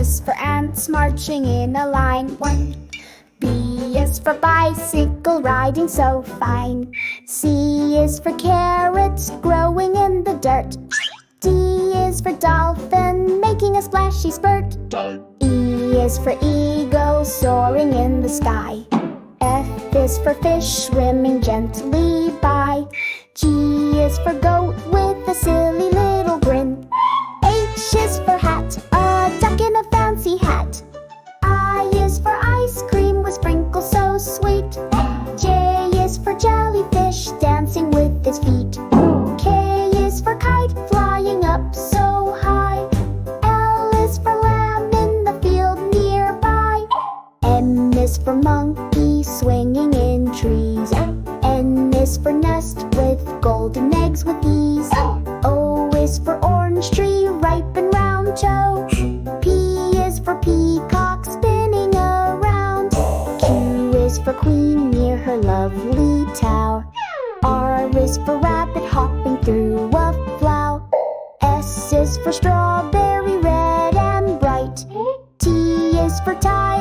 is for ants marching in a line. 1. B is for bicycle riding so fine. C is for carrots growing in the dirt. D is for dolphin making a splashy spurt. E is for eagle soaring in the sky. F is for fish swimming gently by. G is for goat with a silly little grin. H is for hat, a duck in a fancy hat. I is for ice cream with sprinkles so sweet. J is for jellyfish dancing with his feet. K is for kite flying up so high. L is for lamb in the field nearby. M is for monkey swinging in trees. N is for nest with golden eggs with ease. O is for orange tree ripe and round toe. P is for peacock spinning around. Q is for queen near her lovely tower. R is for rabbit hopping through a flower. S is for strawberry red and bright. T is for tiger